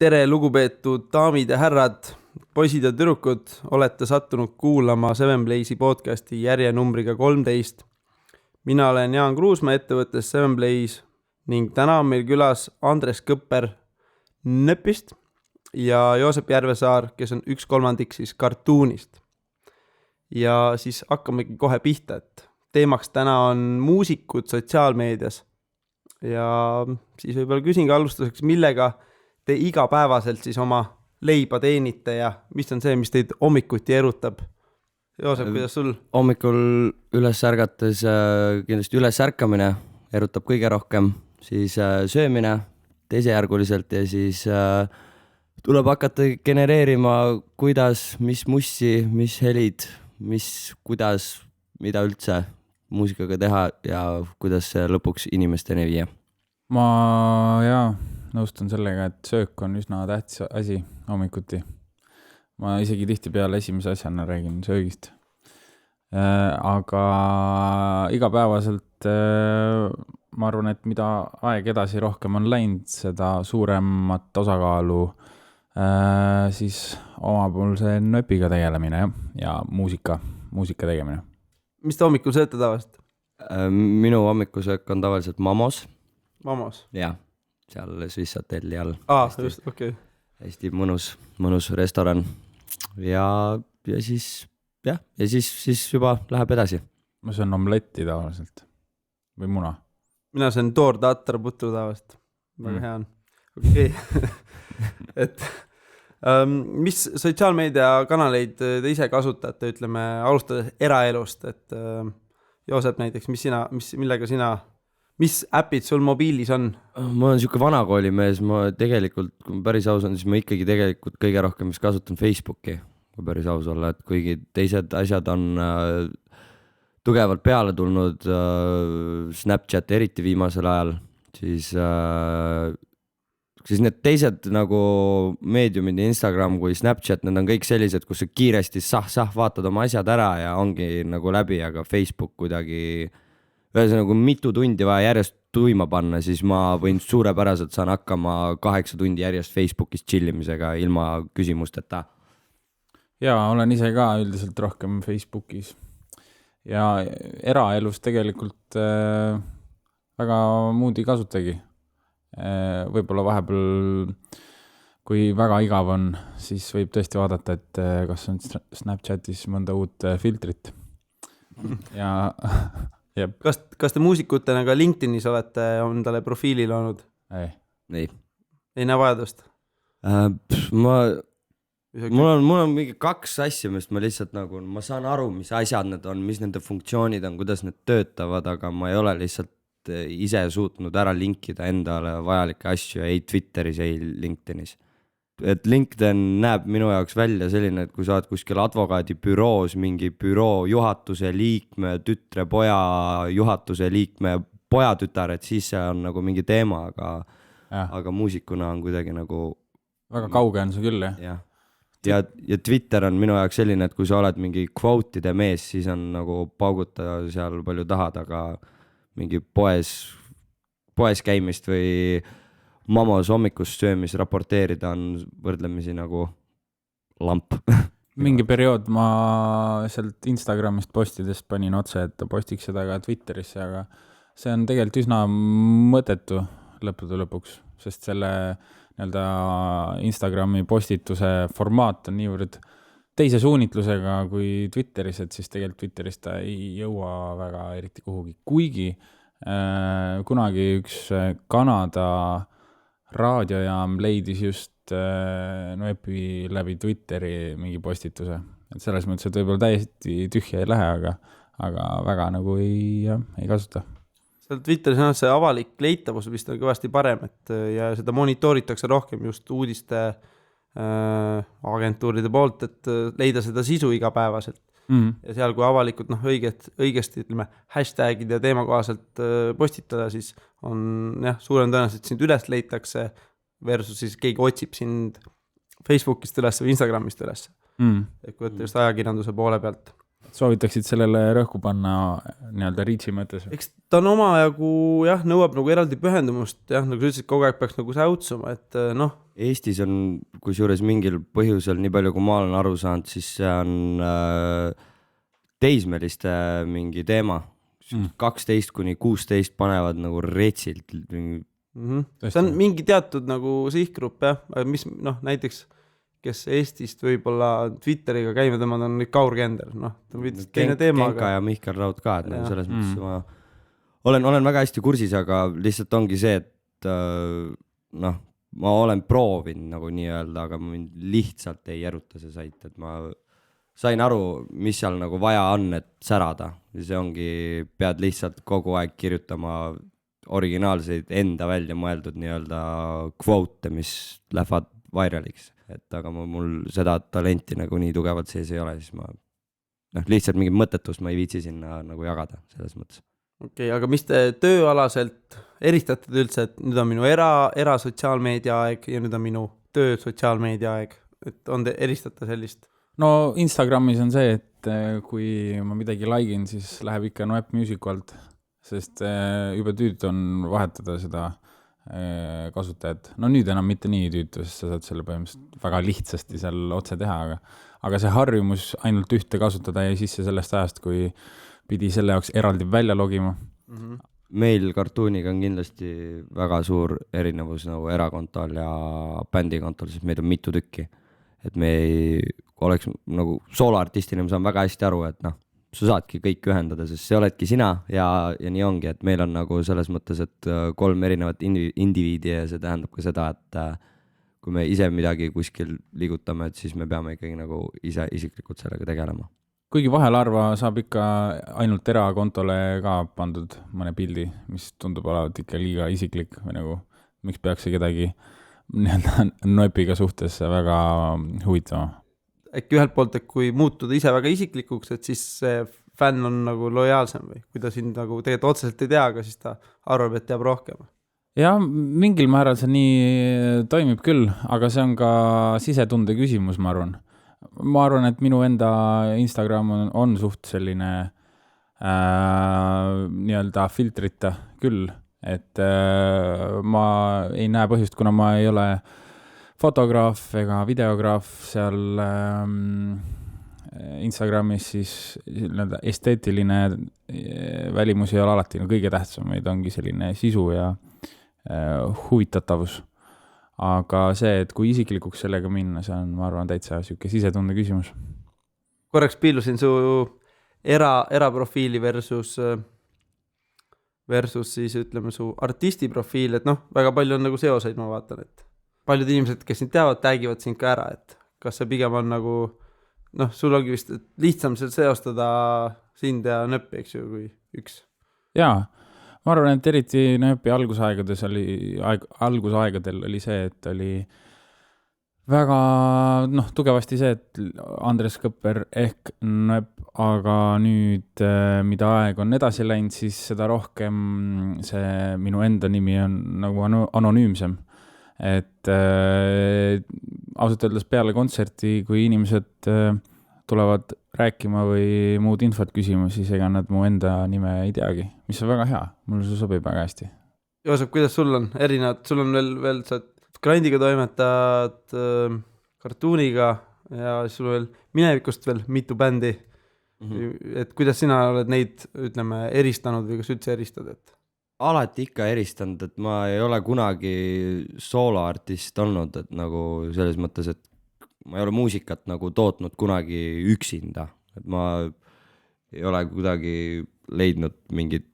Tere lugupeetud daamid ja härrad, poisid ja tüdrukud, olete sattunud kuulama Seven Blaze'i podcasti järjenumbriga 13. Mina olen Jaan Kruusmäe ettevõttes Seven Blaze ning täna on meil külas Andres Kõpper Nöpist ja Joosep Järvesaar, kes on 1/3 siis Cartoonist. Ja siis hakkamegi kohe pihta, et teemaks täna on muusikud sotsiaalmeedias. Ja siis võib-olla küsingi alustuseks, millega te igapäevaselt siis oma leiba teenite ja mis on see, mis teid hommikuti erutab? Joosep, kuidas sul? Hommikul üles ärgates kindlasti üles ärkamine erutab kõige rohkem, siis söömine teisejärguliselt ja siis tuleb hakata genereerima, kuidas, mis mussi, mis helid, kuidas, mida üldse muusikaga teha ja kuidas see lõpuks inimesteni viia. Ma nõustun sellega, et söök on üsna tähtis asi hommikuti. Ma isegi tihti peale esimese asjana räägin söögist. Aga igapäevaselt ma arvan, et mida aeg edasi rohkem on läinud, seda suuremat osakaalu siis omapoolse nööpiga tegelemine ja muusika tegemine. Mis te hommikul sööte tavaliselt? Minu hommikusöök on tavaliselt Mamos. Mamos? Jah, seal Swiss Hotelli all. Just, okei. Hästi mõnus restoran. Ja siis juba läheb edasi. Ma söön omletti tavaliselt. Või muna? Mina söön toortatar putru tavaliselt. Väga hea on. Okei. Et mis sotsiaalmeedia kanaleid te ise kasutate, ütleme, alustades eraelust, et Joosep näiteks, mis äpid sul mobiilis on? Ma olen siuke vanakoolimees, ma tegelikult, kui päris aus on, siis ma ikkagi tegelikult kõige rohkem mis kasutan Facebooki, kui päris aus olla, et kuigi teised asjad on tugevalt peale tulnud, Snapchat eriti viimasel ajal, siis need teised nagu meediumid, Instagram kui Snapchat, need on kõik sellised, kus sa kiiresti vaatad oma asjad ära ja ongi nagu läbi, aga Facebook kuidagi nagu mitu tundi vaja järjest tuima panna, siis ma võin suurepäraselt saan hakkama 8 tundi järjest Facebookis chillimisega ilma küsimusteta. Jaa, olen ise ka üldiselt rohkem Facebookis. Ja eraelus tegelikult väga muud ei kasutagi. Võib-olla vahepeal, kui väga igav on, siis võib tõesti vaadata, et kas on Snapchatis mõnda uut filtrit. Ja Kas te muusikutena ka LinkedInis olete talle profiili loonud? Ei. Ei näe vajadust? Mul on mingi 2 asja, mis ma lihtsalt nagu, ma saan aru, mis asjad need on, mis nende funktsioonid on, kuidas need töötavad, aga ma ei ole lihtsalt ise suutnud ära linkida endale vajalikke asju, ei Twitteris, ei LinkedInis. Et LinkedIn näeb minu jaoks välja selline, et kui sa oled kuskil advokaadi büroos, mingi büroo juhatuse liikme, tütre poja juhatuse liikme, poja tütar, et siis see on nagu mingi teema, aga muusikuna on kuidagi nagu väga kauge on see küll, jah? Ja Twitter on minu jaoks selline, et kui sa oled mingi kvootide mees, siis on nagu pauguta seal palju tahad, aga mingi poes käimist või Mamos hommikust söömis raporteerida on võrdlemisi nagu lamp. Mingi periood ma sealt Instagramist postidest panin otse, et postiks seda ka Twitterisse, aga see on tegelikult üsna mõttetu lõppude lõpuks, sest selle Instagrami postituse formaat on niivõrd teise suunitlusega kui Twitteris, et siis tegelikult Twitteris ta ei jõua väga eriti kuhugi. Kuigi kunagi üks Kanada raadiojaam leidis just Nööpi läbi Twitteri mingi postituse. Et selles mõttes, et võib-olla täiesti tühja ei lähe, aga väga nagu ei kasuta. Seal Twitteris on see avalik leitavus vist on kõvasti parem, et ja seda monitooritakse rohkem just uudiste agentuuride poolt, et leida seda sisu igapäevaselt. Ja seal kui avalikult õigesti ütleme, hashtagid ja teemakohaselt postitada, siis on suurem tõenäoliselt sind üles leitakse versus siis keegi otsib sind Facebookist üles või Instagramist üles. Et kui võtta just ajakirjanduse poole pealt. Soovitaksid sellele rõhku panna nii-öelda reach'i mõttes? Eks ta on omajagu nõuab nagu eraldi pühendumust, nagu sa ütlesid, kogu aeg peaks nagu säutsuma, et Eestis on kusjuures mingil põhjusel, nii palju kui ma olen aru saanud, siis see on teismeliste mingi teema. 12–16 panevad nagu retsilt. See on mingi teatud nagu sihtgrupp jah, mis näiteks kes Eestist võib-olla Twitteriga käima tõmmad on nüüd Kaur Kender, teine teema. Genka ja Mihkel Raud ka, et selles mõttes ma olen väga hästi kursis, aga lihtsalt ongi see, et ma olen proovinud nagu nii-öelda, aga mind lihtsalt ei eruta see sait, et ma sain aru, mis seal nagu vaja on, et särada. See ongi, pead lihtsalt kogu aeg kirjutama originaalseid enda välja mõeldud nii-öelda quote, mis lähevad viraliks. Et aga mul seda talenti nagu nii tugevalt sees ei ole, siis ma lihtsalt mingit mõttetust ma ei viitsi sinna nagu jagada selles mõttes. Okei, aga mis te tööalaselt eristate üldse, et nüüd on minu era sotsiaalmeedia aeg ja nüüd on minu töö sotsiaalmeedia aeg, et on te eristate sellist? No Instagramis on see, et kui ma midagi likein, siis läheb ikka Noep Musicu alt, sest juba tüütu on vahetada seda kasutajat. No nüüd enam mitte nii tüütu, sest sa saad selle põhimõtteliselt väga lihtsasti seal otse teha, aga see harjumus ainult ühte kasutada jäi sisse sellest ajast, kui pidi selle jaoks eraldi välja logima. Meil Cartooniga on kindlasti väga suur erinevus nagu erakontol ja bändikontol, sest meid on mitu tükki. Et me ei oleks nagu sooloartistina, ma saan väga hästi aru, et sa saadki kõik ühendada, sest see oledki sina ja nii ongi, et meil on nagu selles mõttes, et 3 erinevat indiviidi ja see tähendab ka seda, et kui me ise midagi kuskil liigutame, et siis me peame ikkagi nagu ise isiklikult sellega tegelema. Kuigi vahel arva saab ikka ainult erakontole ka pandud mõne pildi, mis tundub olevat ikka liiga isiklik või nagu, miks peaks see kedagi Noepiga suhtes väga huvitama. Äkki ühelt poolt, et kui muutuda ise väga isiklikuks, et siis see fänn on nagu lojaalsem või kui ta sind nagu tegelikult otseselt ei tea, aga siis ta arvab, et teab rohkem. Ja mingil määral see nii toimib küll, aga see on ka sisetunde küsimus, ma arvan. Ma arvan, et minu enda Instagram on suht selline nii-öelda filtrita küll, et ma ei näe põhjust, kuna ma ei ole fotograaf ega videograaf seal Instagramis, siis esteetiline välimus ei ole alati kõige tähtsam, meid ongi selline sisu ja huvitatavus. Aga see, et kui isiklikuks sellega minna, see on, ma arvan, täitsa siuke sisetunde küsimus. Korraks piilusin su eraprofiili versus siis ütleme su artistiprofiil, et väga palju on nagu seoseid, ma vaatan, et paljud inimesed, kes sind teavad, täägivad sind ka ära, et kas see pigem on nagu, sul ongi vist lihtsam seostada sind ja Nööpi, eks ju, kui üks. Jaa, ma arvan, et eriti Nööpi algusaegadel oli see, et oli väga tugevasti see, et Andres Kõpper ehk Nööp, aga nüüd, mida aeg on edasi läinud, siis seda rohkem see minu enda nimi on nagu anonüümsem. Et ausalt öeldes peale kontserti, kui inimesed tulevad rääkima või muud infot küsima, siis ega nad mu enda nime ei teagi, mis on väga hea, mulle see sobib väga hästi. Joosep, kuidas sul on? Sul on veel sa grindiga toimetad, Cartooniga ja sul veel minevikust veel mitu bändi. Et kuidas sina oled neid, ütleme, eristanud või kas üldse eristad? Alati ikka eristanud, et ma ei ole kunagi sooloartist olnud, et nagu selles mõttes, et ma ei ole muusikat nagu tootnud kunagi üksinda, et ma ei ole kuidagi leidnud mingit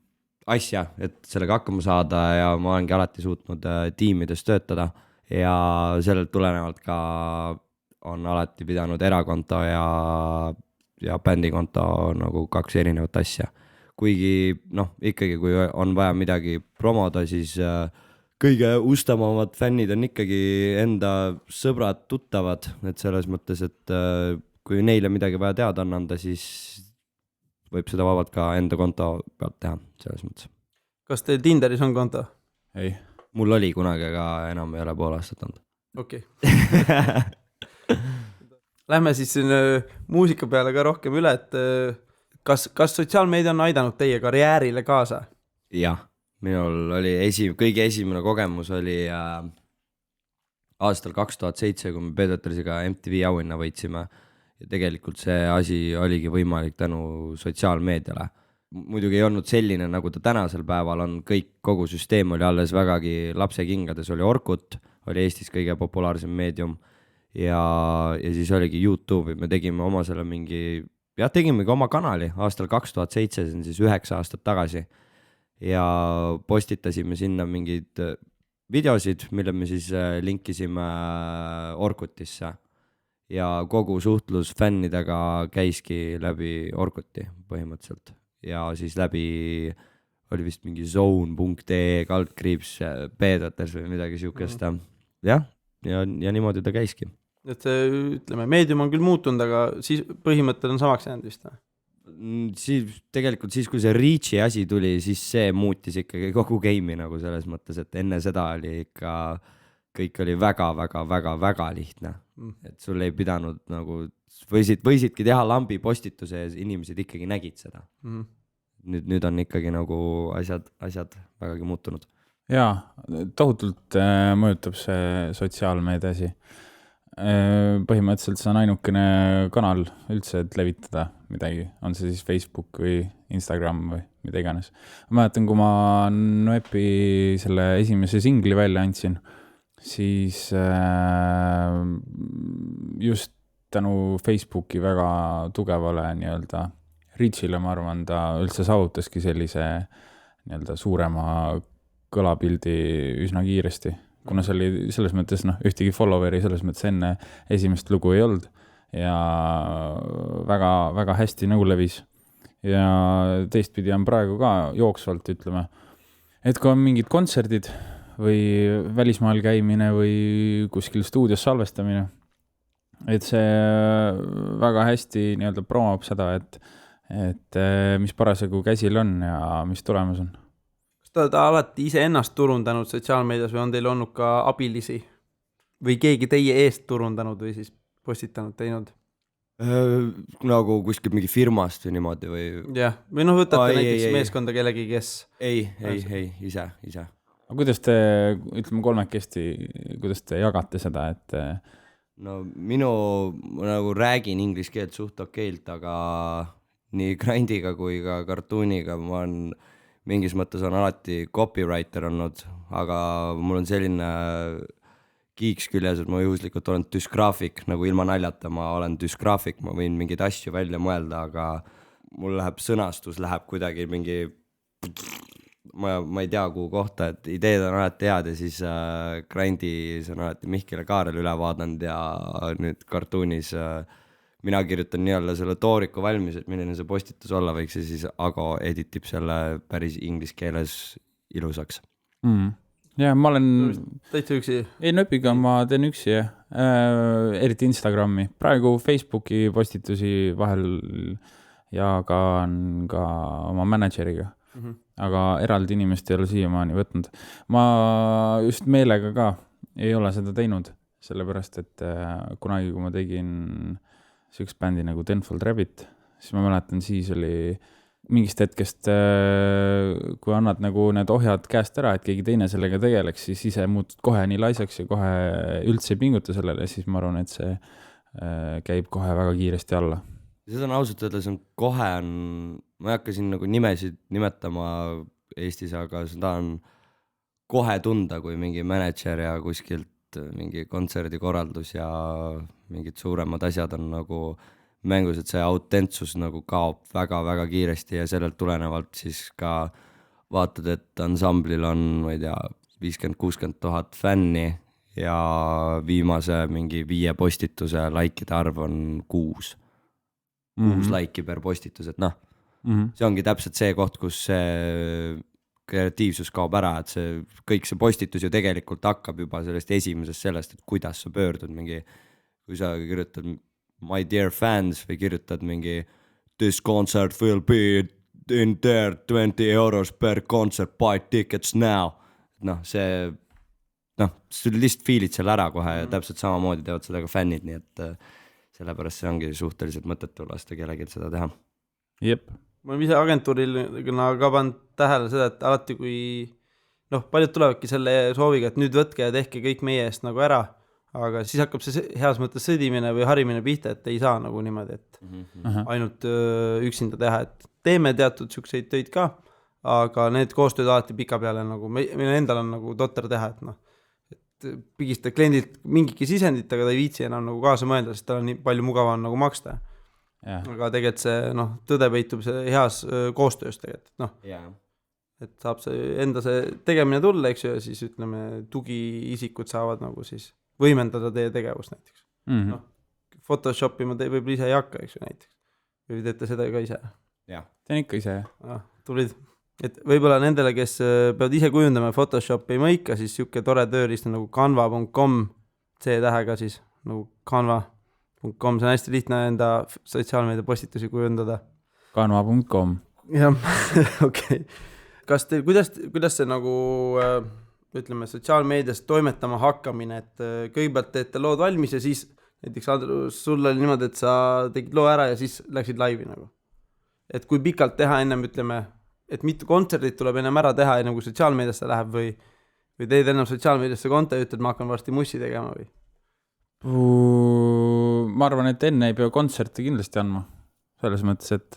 asja, et sellega hakkama saada ja ma olengi alati suutnud tiimides töötada ja sellelt tulenevalt ka on alati pidanud erakonto ja bändikonto nagu 2 erinevat asja. Kuigi ikkagi kui on vaja midagi promoda, siis kõige ustamavad fännid on ikkagi enda sõbrad, tuttavad, et selles mõttes, et kui neile midagi vaja teada anda, siis võib seda vabalt ka enda konto pealt teha, selles mõttes. Kas teil Tinderis on konto? Ei. Mul oli kunagi, aga enam ei ole pool aastat olnud. Okei. Lähme siis muusika peale ka rohkem üle, et kas sotsiaalmeedia on aidanud teie karjäärile kaasa? Jah, minul oli kõige esimene kogemus oli aastal 2007, kui me Peetersiga MTV auhinna võitsime ja tegelikult see asi oligi võimalik tänu sotsiaalmeediale. Muidugi ei olnud selline, nagu ta tänasel päeval on, kogu süsteem oli alles vägagi lapsekingades, oli Orkut, oli Eestis kõige populaarsem meedium ja siis oligi YouTube, me tegime oma selle tegimegi oma kanali aastal 2007, see on siis 9 aastat tagasi ja postitasime sinna mingeid videosid, mille me siis linkisime Orkutisse ja kogu suhtlus fännidega käiski läbi Orkuti põhimõtteliselt. Ja siis läbi oli vist mingi zone.ee / Peeters või midagi siukest. Ja niimoodi ta käiski. Et see, ütleme, meedium on küll muutunud, aga siis põhimõttel on samaks jäänud vist. Siis, kui see Reachi asi tuli, siis see muutis ikkagi kogu game'i nagu selles mõttes, et enne seda oli ikka, kõik oli väga lihtne. Et sul ei pidanud nagu, võisidki teha lambi postituse ja inimesed ikkagi nägid seda. Nüüd on ikkagi nagu asjad vägagi muutunud. Jaa, tohutult mõjutab see sotsiaalmeedia asi. Põhimõtteliselt see on ainukene kanal üldse, et levitada midagi. On see siis Facebook või Instagram või mida iganes. Ma mäletan, kui ma Noepi selle esimese singli välja andsin, siis just tänu Facebooki väga tugevale nii-öelda Reachile, ma arvan, ta üldse saavutaski sellise nii-öelda suurema kõlapildi üsna kiiresti, kuna see oli selles mõttes, ühtegi followeri selles mõttes enne esimest lugu ei olnud ja väga hästi nagu levis. Ja teistpidi on praegu ka jooksvalt, ütleme, et kui on mingid kontserdid või välismaal käimine või kuskil stuudios salvestamine, et see väga hästi nii-öelda promob seda, et mis parasjagu käsil on ja mis tulemas on. Kas te olete alati ise ennast turundanud sotsiaalmeedias või on teil olnud ka abilisi või keegi teie eest turundanud või siis postitanud, teinud? Nagu kuskil mingi firmast või niimoodi või? Jah, või võtate näiteks meeskonda kellegi, kes... Ei, ise. Aga kuidas te, ütleme kolmekesti, kuidas te jagate seda, et... No minu nagu räägin inglise keelt suht okeilt, aga nii grindiga kui ka kartuuniga ma olen mingis mõttes on alati copywriter olnud, aga mul on selline kiiks küljes, et ma juhuslikult olen düsgraafik, nagu ilma naljata ma olen düsgraafik, ma võin mingeid asju välja mõelda, aga mul sõnastus läheb kuidagi mingi, ma ei tea kuhu kohta, et ideed on alati head ja siis grindis on alati Mihkel Kaarel üle vaadanud ja nüüd kartuunis mina kirjutan nii-olla selle tooriku valmis, et milline see postitus olla võiks ja siis Ago editib selle päris inglise keeles ilusaks. Ja ma olen... Täitsa üksi? Ei, Nööpiga ma teen üksi, eriti Instagrami. Praegu Facebooki postitusi vahel jagan ka oma manager'iga. Aga eraldi inimest ei ole siiamaani võtnud. Ma just meelega ka ei ole seda teinud, sellepärast, et kunagi, kui ma tegin üks bändi nagu Tenfold Rabbit, siis ma mäletan, siis oli mingist hetkest, kui annad nagu need ohjad käest ära, et keegi teine sellega tegeleks, siis ise muutud kohe nii laisaks ja kohe üldse ei pinguta sellele, siis ma arvan, et see käib kohe väga kiiresti alla. Seda on ausalt öeldes, kohe on, ma ei hakka siin nagu nimesid nimetama Eestis, aga seda on kohe tunda, kui mingi manager ja kuskilt mingi kontserdikorraldus ja mingid suuremad asjad on nagu mängus, et see autentsus nagu kaob väga kiiresti ja sellelt tulenevalt siis ka vaatad, et ansamblil on, ma ei tea, 50-60 000 fänni ja viimase mingi 5 postituse likeide arv on 6 laiki per postitus, et see ongi täpselt see koht, kus see kreatiivsus kaob ära, et see, kõik see postitus ju tegelikult hakkab juba sellest esimesest sellest, et kuidas sa pöördud mingi, kui sa kirjutad my dear fans või kirjutad mingi this concert will be in there 20 euros per concert, buy tickets now. See lihtsalt fiilid seal ära kohe ja täpselt samamoodi teevad seda ka fännid, nii et sellepärast see ongi suhteliselt mõttetu lasta kellelgi seda teha. Jep. Ma olen ise agentuuril ka pannud tähele seda, et alati kui paljud tulevadki selle sooviga, et nüüd võtke ja tehke kõik meie eest nagu ära, aga siis hakkab see heas mõttes sõdimine või harimine pihta, et ei saa nagu niimoodi, et ainult üksinda teha, et teeme teatud siukseid töid ka, aga need koostööd alati pika peale nagu, meil endal on nagu totter teha, et noh, et pigistad kliendilt mingiki sisendit, aga ta ei viitsi enam nagu kaasa mõelda, sest tal on nii palju mugavam nagu maksta. Aga tegelikult see, noh, tõde peitub see heas koostöös tegelikult, noh. Et saab see enda see tegemine tulla, eks ju, ja siis ütleme, tugiisikud saavad nagu siis võimendada teie tegevust näiteks. No, Photoshopi ma võib ise ei hakka, eks ju, näiteks. Või teete seda ka ise? Teen ikka ise, jah. Tulid. Et võib-olla nendele, kes peavad ise kujundama Photoshopi mõika, siis siuke tore tööriist on nagu canva.com, C-tähega siis, nagu canva.com, see on hästi lihtne enda sotsiaalmeedia postitusi kujundada. Canva.com. Jah, okei. Kas teil, kuidas see nagu, ütleme, sotsiaalmeedias toimetama hakkamine, et kõigepealt teete lood valmis ja siis näiteks Andrus, sul oli niimoodi, et sa tegid loo ära ja siis läksid laivi nagu. Et kui pikalt teha ennem, ütleme, et mitu kontserdit tuleb ennem ära teha, enne kui sotsiaalmeediasse läheb või teed ennem sotsiaalmeediasse konto ja ütled, ma hakkan varsti mussi tegema või? Ma arvan, et enne ei pea kontserte kindlasti andma. Selles mõttes, et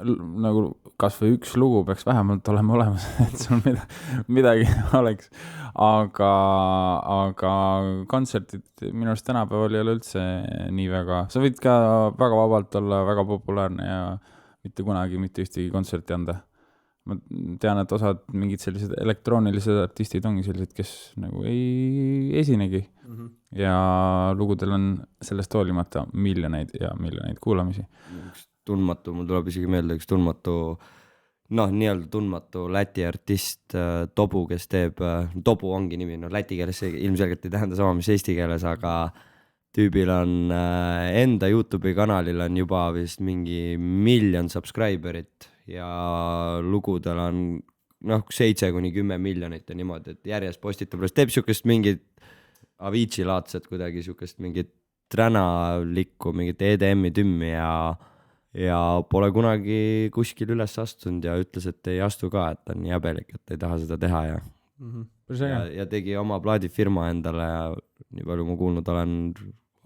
nagu kas või üks lugu peaks vähemalt olema olemas, et sul midagi oleks. Aga kontserdid minu arust tänapäeval ei ole üldse nii väga. Sa võid ka väga vabalt olla väga populaarne ja mitte kunagi mitte ühtegi kontserti anda. Ma tean, et osad mingid sellised elektroonilised artistid ongi sellised, kes nagu ei esinegi. Ja lugudel on sellest hoolimata miljoneid ja miljoneid kuulamisi. Tundmatu, mul tuleb isegi meelde üks tundmatu, nii-öelda tundmatu Läti artist Tobu, kes teeb, Tobu ongi nimi, läti keeles ilmselgelt ei tähenda sama, mis eesti keeles, aga tüübil on enda YouTube'i kanalil on juba vist mingi 1 miljon subscriberit ja lugudel on 7-10 miljonit ja niimoodi, et järjest postitab, teeb siukest mingit Avicii-laadset kuidagi siukest mingit tränalikku, mingit EDM-i tümmi ja pole kunagi kuskil üles astunud ja ütles, et ei astu ka, et on nii häbelik, et ei taha seda teha ja tegi oma plaadifirma endale ja nii palju ma kuulnud olen,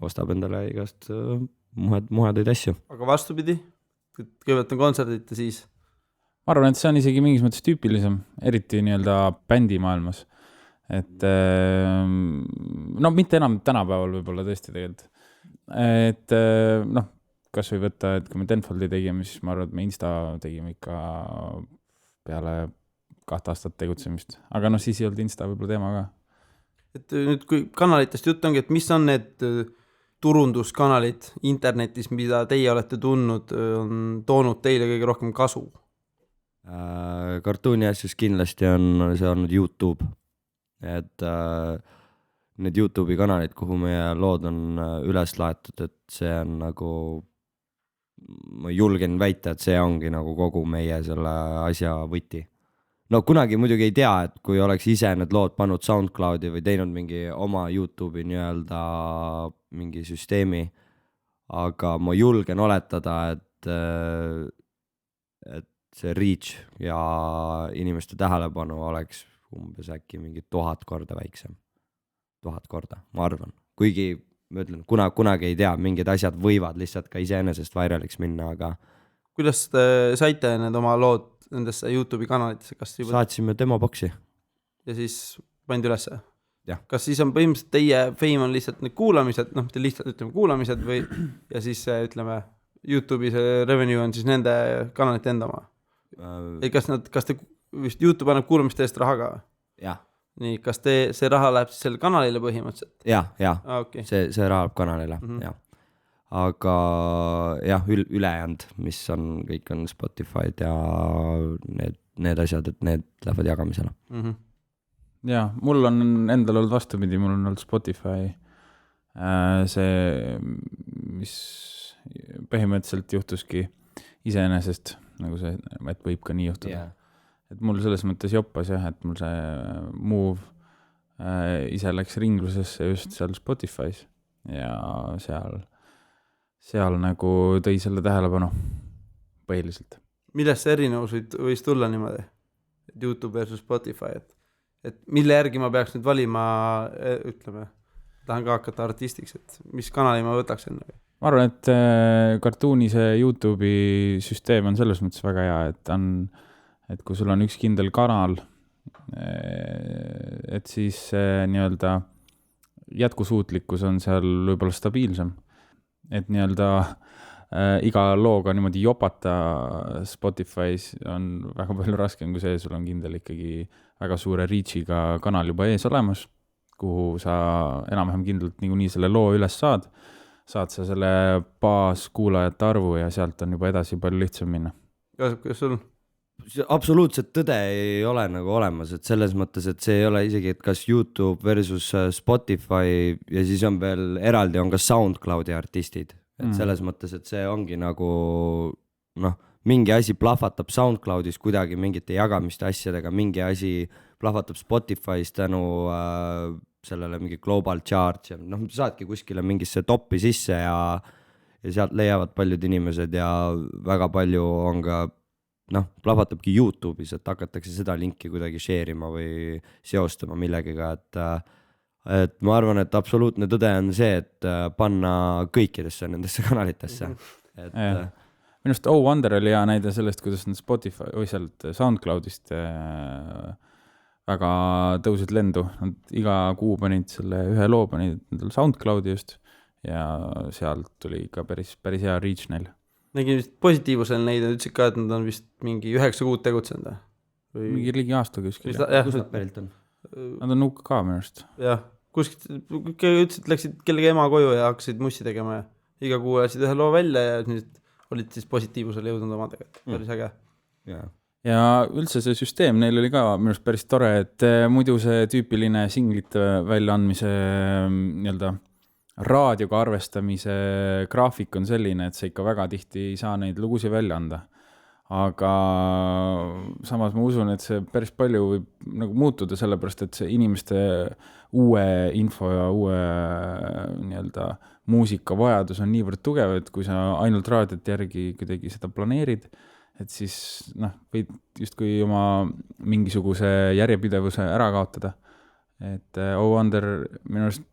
ostab endale igast muhedaid asju. Aga vastupidi, kõigepealt on kontserdid ja siis? Ma arvan, et see on isegi mingis mõttes tüüpilisem, eriti nii-öelda bändi maailmas. Et mitte enam tänapäeval võib-olla tõesti tegelikult. Et kas või võtta, et kui me Tenfoldi tegime, siis ma arvan, et me Insta tegime ikka peale 2 aastat tegutsemist. Aga siis ei olnud Insta võib-olla teema ka. Et nüüd, kui kanalitest jutt ongi, et mis on need turunduskanalid internetis, mida teie olete tundnud, on toonud teile kõige rohkem kasu? Kartuuni asjus kindlasti on see olnud YouTube. Et need YouTube'i kanalid, kuhu meie lood on üles laetud, et see on nagu, ma julgen väita, et see ongi nagu kogu meie selle asja võti. No kunagi muidugi ei tea, et kui oleks ise need lood pannud SoundCloudi või teinud mingi oma YouTube'i nii-öelda mingi süsteemi, aga ma julgen oletada, et see reach ja inimeste tähelepanu oleks umbes äkki mingi 1000 korda väiksem. 1000 korda, ma arvan. Kuigi ma ütlen, kunagi ei tea, mingid asjad võivad lihtsalt ka iseenesest vairaliks minna, aga kuidas te saite need oma lood nendesse YouTube'i kanalitesse? Saatsime demoboksi. Ja siis pandi ülesse? Jah. Kas siis on põhimõtteliselt teie fame on lihtsalt need kuulamised, mitte lihtsalt ütleme kuulamised või ja siis ütleme YouTube'i see revenue on siis nende kanalite enda oma? Kas te vist YouTube annab kuulamiste eest raha ka? Jah. Nii, kas see raha läheb siis selle kanalile põhimõtteliselt? Jah. Okay. See raha läheb kanalile, jah. Aga jah, ülejäänud, mis on, kõik on Spotify'd ja need asjad, et need lähevad jagamisele. Ja, mul on endal olnud vastupidi, mul on olnud Spotify. See, mis põhimõtteliselt juhtuski iseenesest, nagu see, et võib ka nii juhtuda. Yeah. Et mul selles mõttes joppas jah, et mul see move ise läks ringlusesse just seal Spotify's ja seal nagu tõi selle tähelepanu põhiliselt. Millest see erinevus võis tulla niimoodi? YouTube versus Spotify, et mille järgi ma peaks nüüd valima, ütleme, tahan ka hakata artistiks, et mis kanali ma võtaks enne? Ma arvan, et Cartooni see YouTube'i süsteem on selles mõttes väga hea, et kui sul on üks kindel kanal, et siis nii-öelda jätkusuutlikkus on seal võib-olla stabiilsem. Et nii-öelda iga looga niimoodi jopata Spotify's on väga palju raskem kui see, sul on kindel ikkagi väga suure reach'iga kanal juba ees olemas, kuhu sa enam-vähem kindlalt niikuinii selle loo üles saad sa selle baaskuulajate arvu ja sealt on juba edasi palju lihtsam minna. Kas sul? Absoluutselt tõde ei ole nagu olemas, et selles mõttes, et see ei ole isegi, et kas YouTube versus Spotify ja siis on veel eraldi on ka SoundCloudi artistid. Et selles mõttes, et see ongi nagu mingi asi plahvatab SoundCloudis kuidagi mingite jagamiste asjadega, mingi asi plahvatab Spotify's tänu sellele mingi global charge ja saadki kuskile mingisse toppi sisse ja sealt leiavad paljud inimesed ja väga palju on ka plahvatabki YouTube'is, et hakatakse seda linki kuidagi share ima või seostama millegiga, et ma arvan, et absoluutne tõde on see, et panna kõikidesse nendesse kanalitesse. Minu arust Oh Wonder oli hea näide sellest, kuidas nad Spotify või sealt SoundCloudist väga tõusid lendu. Nad iga kuu panid selle ühe loo panid SoundCloudi just ja sealt tuli ikka päris hea reach neil. Nägin vist positiivusel neid, nad ütlesid ka, et nad on vist mingi 9 kuud tegutsenud. Mingi ligi aasta kuskil. Kus nad pärilt on? Nad on UK minu arust. Jah, kuskil ütlesid, läksid kellegi ema koju ja hakkasid mussi tegema ja iga kuu läksid ühe loo välja ja nüüd olid siis positiivusel jõudnud omadega. Päris äge. Ja üldse see süsteem neil oli ka minu arust päris tore, et muidu see tüüpiline singlite väljaandmise nii-öelda raadioga arvestamise graafik on selline, et sa ikka väga tihti ei saa neid lugusid välja anda. Aga samas ma usun, et see päris palju võib nagu muutuda sellepärast, et see inimeste uue info ja uue nii-öelda muusika vajadus on niivõrd tugev, et kui sa ainult raadiot järgi kuidagi seda planeerid, et siis võid justkui oma mingisuguse järjepidevuse ära kaotada. Et Oh Wonder minu arust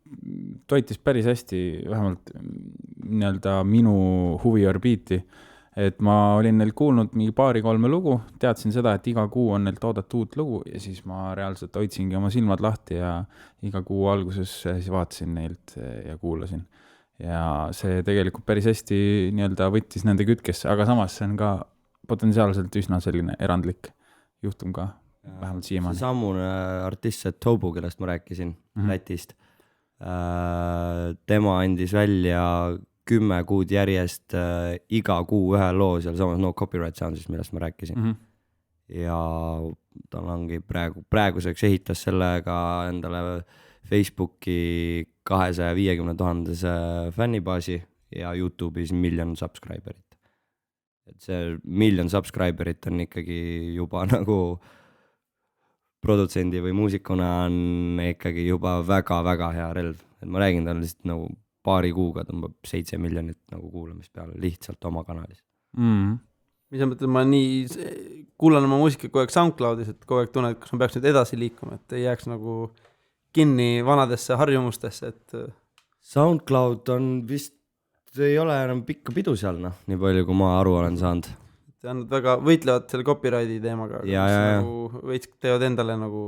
toitis päris hästi, vähemalt nii-öelda minu huviorbiiti, et ma olin neil kuulnud mingi 2-3 lugu, teadsin seda, et iga kuu on neilt oodata uut lugu ja siis ma reaalselt hoidsingi oma silmad lahti ja iga kuu alguses siis vaatasin neilt ja kuulasin. Ja see tegelikult päris hästi nii-öelda võttis nende kütkesse, aga samas see on ka potentsiaalselt üsna selline erandlik juhtum ka. Vähemalt siiamaani. Sammune artist Tobu, kellest ma rääkisin Lätist. Tema andis välja 10 kuud järjest iga kuu ühe loo seal samas No Copyright Sounds'is, millest ma rääkisin. Ja tal ongi praeguseks ehitas sellega endale Facebooki 250,000 fännibaasi ja YouTube'is 1 million subscriberit. Et see 1 million subscriberit on ikkagi juba nagu produtsendi või muusikuna on ikkagi juba väga-väga hea relv. Et ma räägin tal lihtsalt nagu paari kuuga tõmbab 7 miljonit nagu kuulamist peale lihtsalt oma kanalis. Mis sa mõtled, ma nii kuulan oma muusika kogu aeg SoundCloudis, et kogu aeg tunnen, et kas ma peaks nüüd edasi liikuma, et ei jääks nagu kinni vanadesse harjumustesse. Et SoundCloud on vist, ei ole enam pikka pidu seal, nii palju kui ma aru olen saanud. Nad väga võitlevad selle copyrighti teemaga, nagu veits teevad endale nagu,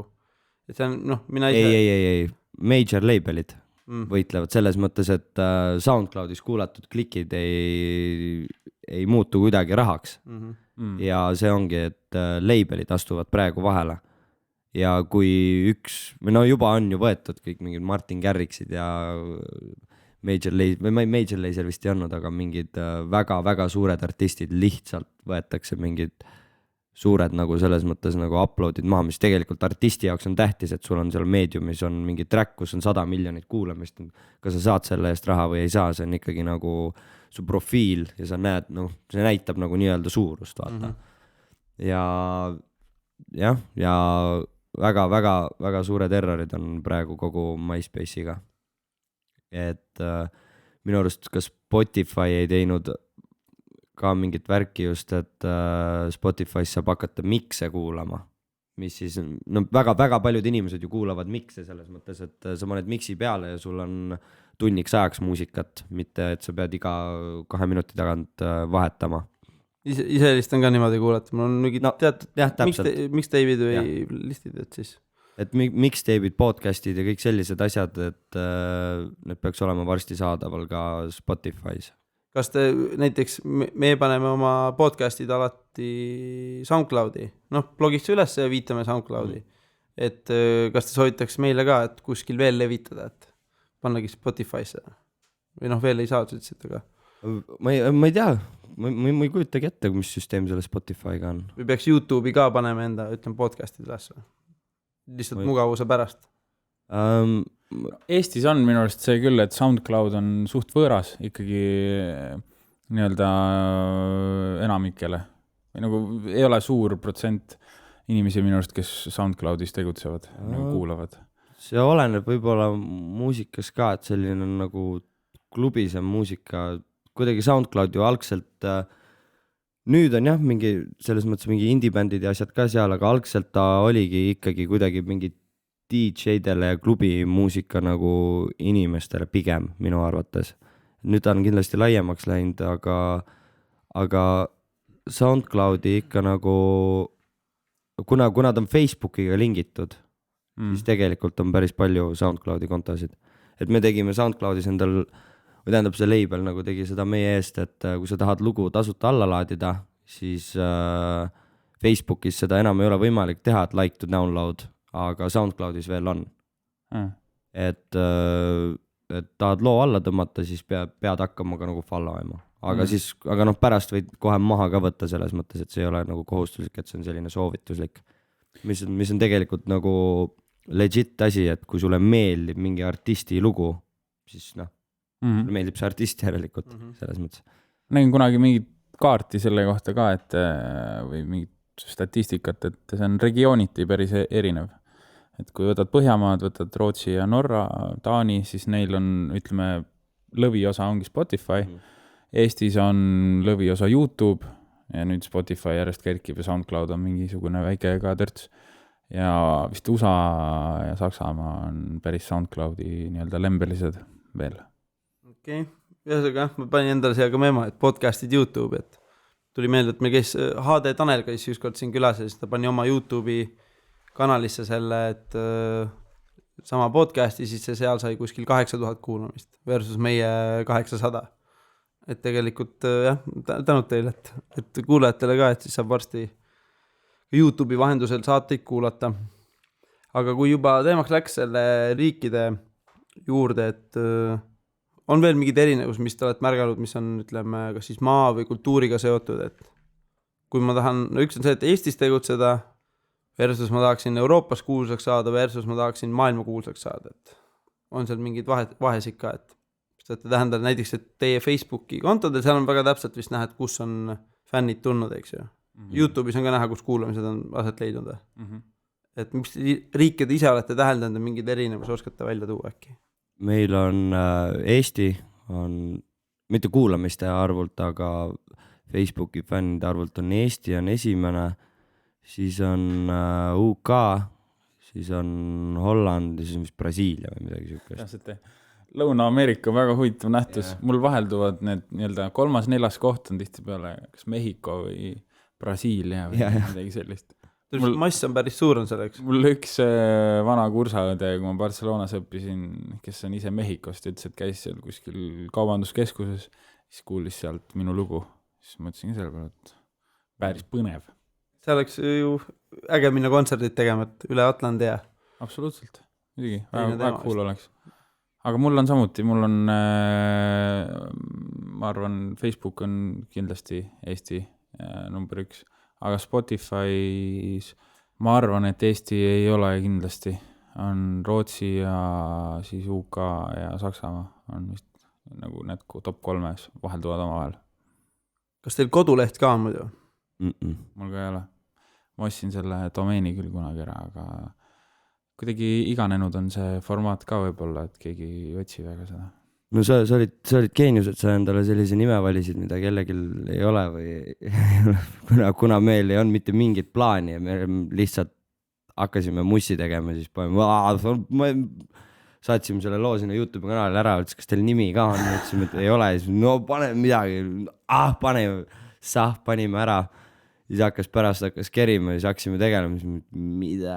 et see on, mina ise... Ei, major labelid võitlevad selles mõttes, et SoundCloudis kuulatud klikid ei muutu kuidagi rahaks. Ja see ongi, et labelid astuvad praegu vahele. Ja kui või juba on ju võetud kõik mingid Martin Garrixid ja Major Lazer vist ei olnud, aga mingid väga-väga suured artistid lihtsalt võetakse mingid suured nagu selles mõttes nagu uploadid maha, mis tegelikult artisti jaoks on tähtis, et sul on seal meediumis on mingi track, kus on 100 miljonit kuulamist, kas sa saad selle eest raha või ei saa, see on ikkagi nagu su profiil ja sa näed, see näitab nagu nii-öelda suurust, vaata. Ja väga suured errorid on praegu kogu MySpace'iga. Et minu arust ka Spotify ei teinud ka mingit värki just, et Spotify's saab hakata mikse kuulama, mis siis, no väga-väga paljud inimesed ju kuulavad mixe selles mõttes, et sa paned mixi peale ja sul on tunniks ajaks muusikat, mitte et sa pead iga 2 minuti tagant vahetama. Ise helistan ka niimoodi kuulata, mul on mingi teatud mixtape'id või listid, et siis. Et mixtape'id, podcast'id ja kõik sellised asjad, et need peaks olema varsti saadaval ka Spotify's. Kas te näiteks, me paneme oma podcast'id alati SoundCloudi, blogisse üles ja viitame SoundCloudi, et kas te soovitaks meile ka, et kuskil veel levitada, et pannagi Spotify'sse või veel ei saa, ütlesite ka? Ma ei tea, ma ei kujutagi ette, mis süsteem selle Spotify'ga on. Või peaks YouTube'i ka panema enda, podcast'id üles või? Lihtsalt mugavuse pärast. Eestis on minu arust see küll, et SoundCloud on suht võõras ikkagi nii-öelda enamikele. Või nagu ei ole suur protsent inimesi minu arust, kes SoundCloudis tegutsevad, nagu kuulavad. See oleneb võib-olla muusikas ka, et selline on nagu klubisem muusika. Kuidagi SoundCloud ju algselt, nüüd on jah, selles mõttes mingi indie-bändid ja asjad ka seal, aga algselt ta oligi ikkagi kuidagi mingi DJ-dele ja klubi muusika nagu inimestele pigem minu arvates. Nüüd ta on kindlasti laiemaks läinud, aga SoundCloudi ikka nagu, kuna ta on Facebookiga lingitud, siis tegelikult on päris palju SoundCloudi kontosid. Et me tegime SoundCloudis endal, või tähendab see label nagu tegi seda meie eest, et kui sa tahad lugu tasuta alla laadida, siis Facebookis seda enam ei ole võimalik teha, et like to download, aga SoundCloudis veel on. Et tahad loo alla tõmmata, siis pead hakkama ka nagu follow ema. Aga pärast võid kohe maha ka võtta selles mõttes, et see ei ole nagu kohustuslik, et see on selline soovituslik. Mis on tegelikult nagu legit asi, et kui sulle meeldib mingi artisti lugu, siis meeldib see artist järelikult selles mõttes. Nägin kunagi mingit kaarti selle kohta ka, et või mingit statistikat, et see on regiooniti päris erinev. Et kui võtad Põhjamaad, võtad Rootsi ja Norra, Taani, siis neil on, ütleme, lõviosa ongi Spotify. Eestis on lõviosa YouTube ja nüüd Spotify järjest kerkib ja SoundCloud on mingisugune väike ka törts. Ja vist USA ja Saksamaa on päris SoundCloudi nii-öelda lembelised veel. Okei, ühesõnaga, ma panin endale siia ka memo, et podcastid YouTube, et tuli meelde, et meil käis HD Tanel käis ükskord siin külas ja siis ta pani oma YouTube'i kanalisse selle, et sama podcasti, siis see seal sai kuskil 8000 kuulamist versus meie 800. Et tegelikult jah, tänud teile, et kuulajatele ka, et siis saab varsti YouTube'i vahendusel saateid kuulata. Aga kui juba teemaks läks selle riikide juurde, et on veel mingid erinevus, mis te olete märganud, mis on, ütleme, kas siis maa või kultuuriga seotud, et kui ma tahan, üks on see, et Eestis tegutseda versus ma tahaksin Euroopas kuulsaks saada versus ma tahaksin maailma kuulsaks saada, et on seal mingid vahesid ka, et saate tähendada näiteks, et teie Facebooki kontodel, seal on väga täpselt vist näha, et kus on fännid tulnud, eks ju. YouTube'is on ka näha, kus kuulamised on aset leidnud. Et mis riikide ise olete täheldanud, mingid erinevus oskate välja tuua äkki? Meil on Eesti, on mitte kuulamiste arvult, aga Facebooki fännide arvult on Eesti on esimene, siis on UK, siis on Holland ja siis on vist Brasiilia või midagi sükest. Lõuna-Ameerika on väga huvitav nähtus. Mul vahelduvad need nii-öelda 3.-4. koht on tihti peale kas Mehhiko või Brasiilia või midagi sellist. Mass on päris suur on selleks. Mul üks vana kursaõde, kui ma Barcelonas õppisin, kes on ise Mehhikost, ütles, et käis seal kuskil kaubanduskeskuses, siis kuulis sealt minu lugu. Siis mõtlesin selle peale, et päris põnev. See oleks ju äge minna kontserdit tegema, et üle Atlandi ja. Absoluutselt, muidugi, väga cool oleks. Aga mul on samuti, ma arvan, Facebook on kindlasti Eesti number 1. Aga Spotify's ma arvan, et Eesti ei ole kindlasti. On Rootsi ja siis UK ja Saksamaa on vist nagu need top 3 vahelduvad omavahel. Kas teil koduleht ka on muidu? Mul ka ei ole. Ma ostsin selle domeeni küll kunagi ära, aga kuidagi iganenud on see formaat ka võib-olla, et keegi ei otsi väga seda. No sa olid geenius, et sa endale sellise nime valisid, mida kellelgi ei ole või kuna meil ei olnud mitte mingit plaani ja me lihtsalt hakkasime mussi tegema, siis ma saatsime selle loo sinna YouTube kanalile ära, ütles, kas teil nimi ka on, ütlesime, et ei ole, siis no pane midagi, panime ära. Siis hakkas kerima ja siis hakkasime tegelema, siis mida.